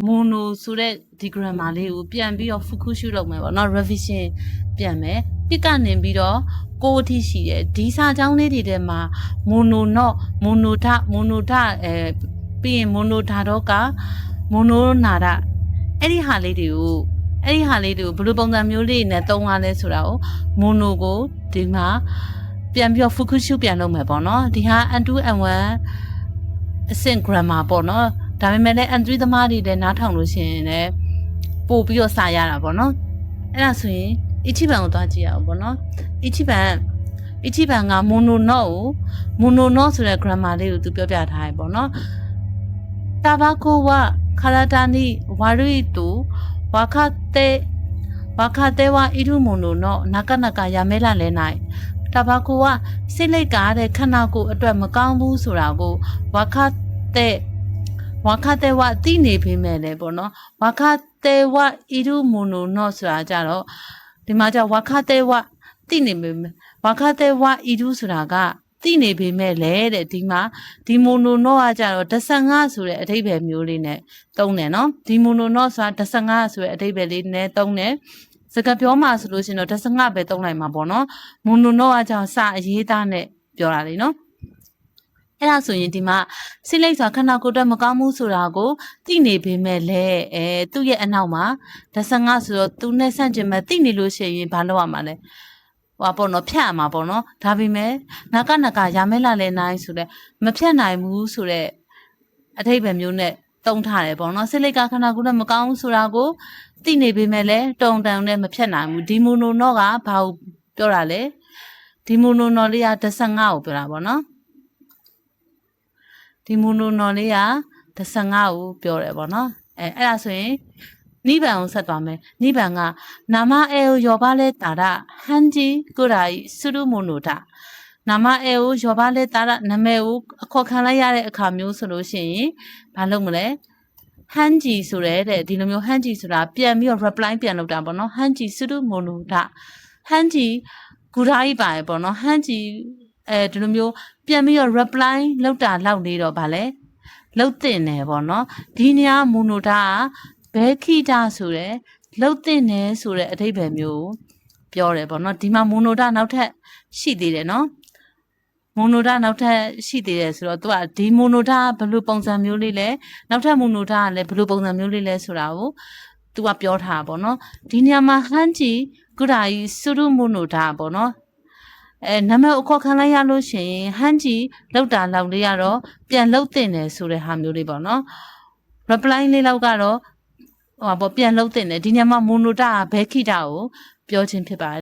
mono ဆိုတဲ့ဒီ grammar လေးကိုပြန်ပြီးတော့ fukushu လုပ်မယ်ပေါ့နော် revision ပြန်မယ်တစ်ကနေပြီးတော့ကိုအထိရှိတယ်ဒီစာကြောင်းလေးတွေထဲမှာ mono တော့ mono ထပြီးရင် mono ဓာတော့က mono နာဒအဲ့ဒီဟာလေးတွေကိုဘယ်လိုပုံစံမျိုးလေးနဲ့သုံးရလဲဆိုတာကို mono ကိုဒီမှာပြန်ပြီးတော့ fukushu ပြန်လုပ်မယ်ပေါ့နော်ဒီဟာ N2 N1 အဆင့် grammar ပေါ့နော်ဒါပေမဲ့လည်း N3 သမားတွေလည်းနားထောင်လို့ရှိရင်လည်းပို့ပြီးတော့စာရတာပေါ့နော်အဲ့ဒါဆိုရင်ichi ban ကိုသွားကြည့်ရအောင်ပေါ့နော်ichi ban က mono no ဆိုတဲ့ grammar လေးကိုသူပြောပြထားတယ်ပေါ့နော်tabako wa karata ni warui to wakate wa iru mono no nakanaka yamela le nai tabako wa စိတ်လိုက်ကားတဲ့ခန္ဓာကိုယ်အတွက်မကောင်းဘူးဆိုတာကိုဝါခတဲ့ဝသိနေပေမဲ့လည်းပေါ့နော်ဝါခတဲ့ဝဣရုမိုနိုနော့ဆိုတာကြတော့ဒီမှာကျဝါခတဲ့ဝသိနေပေမဲ့ဝါခတဲ့ဝဣရုဆိုတာကသိနေပေမဲ့လည်းတဲ့ဒီမှာဒီမိုနိုနော့ကကြတော့15ဆိုတဲ့အဓိပ္ပာယ်မျိုးလေးနဲ့သုံးတယ်နော်ဒီမိုနိုနော့ဆိုတာ15ဆိုတဲ့အဓိပ္ပာယ်လေးနဲ့သုံးတယ်စကားပြောမှာဆိုလို့ရှိရင်တော့15ပဲသုံးလိုက်မှာပေါ့နော်မိုနိုနော့ကကြောင့်စာအရေးသားနဲ့ပြောတာလေနော်အဲ့ဒါဆိုရင်ဒီမှာစိတ်လိုက်စွာခန္ဓာကိုယ်အတွက်မကောင်းဘူးဆိုတာကိုသိနေပေမဲ့လည်းသူ့ရဲ့အနောက်မှာ15ဆိုတော့သူနဲ့ဆန့်ကျင်မဲ့သိနေလို့ရှိရင်ဘာလုပ်ရမှာလဲဟောပေါ့နော်ဖြတ်ရမှာပေါ့နော်ဒါပေမဲ့နာကရမဲလာလဲနိုင်ဆိုတဲ့မဖြတ်နိုင်ဘူးဆိုတဲ့အဓိပ္ပာယ်မျိုးနဲ့တုံးထားတယ်ပေါ့နော်စိတ်လိုက်ကခန္ဓာကိုယ်နဲ့မကောင်းဘူးဆိုတာကိုသိနေပေမဲ့လည်းတုံတန်နဲ့မဖြတ်နိုင်ဘူးဒီမိုနိုနော့ကဘာကိုပြောတာလဲဒီမိုနိုနော့လေးက15ကိုပြောတာပေါ့နော်ဒီမိုနိုနော့လေးက15ကိုပြောတယ်ပေါ့နော်အဲ့ဒါဆိုရင်နိဗ္ဗာန်ကိုဆက်သွားမယ်နိဗ္ဗာန်ကနာမအေကိုယောဘလဲတာရဟန်ဂျီကိုရာစုရုမိုနိုတာနာမအေကိုယောဘလဲတာရနာမည်ကိုအခေါ်ခံလိုက်ရတဲ့အခါမျိုးဆိုလို့ရှိရင်ဘာလုပ်မလဲဟန်ဂျီဆိုတဲ့ဒီလိုမျိုးဟန်ဂျီဆိုတာပြန်ပြီးတော့ reply ပြန်လုပ်တာပေါ့နော်ဟန်ဂျီစုရုမိုနိုတာဟန်ဂျီဂူရာကြီးပါပေါ့နော်ဟန်ဂျီဒီလိုမျိုးပြန်ပြီးတော့ reply လောက်တာလောက်နေတော့ဗာလဲလောက်တင်တယ်ပေါ့နော်ဒီနေရာမိုနိုတာဘဲခိတာဆိုတဲ့လောက်တင်တယ်ဆိုတဲ့အဓိပ္ပာယ်မျိုးပြောတယ်ပေါ့နော်ဒီမှာမိုနိုတာနောက်ထပ်ရှိသေးတယ်နော်မိုနိုတာနောက်ထပ်ရှိသေးတယ်ဆိုတော့သူကဒီမိုနိုတာဘယ်လိုပုံစံမျိုးလေးလဲနောက်ထပ်မိုနိုတာကလည်းဘယ်လိုပုံစံမျိုးလေးလဲဆိုတာကိုသူကပြောထားတာပေါ့နော်ဒီနေရာမှာဟန်ဂျီဂူရာကြီးစုရုမိုနိုတာပေါ့နော်နာမည်အခေါ်ခံလိုက်ရလို့ရှိရင်ဟန်ဂျီလောက်တာလောက်လေးကတော့ပြန်လောက်တင်တယ်ဆိုတဲ့ဟာမျိုးလေးပေါ့နော် reply လေးလောက်ကတော့ဟိုပေါ့ပြန်လောက်တင်တယ်ဒီညမှာမိုနိုတာဘဲခိတာကိုပြောခြင်းဖြစ်ပါတယ်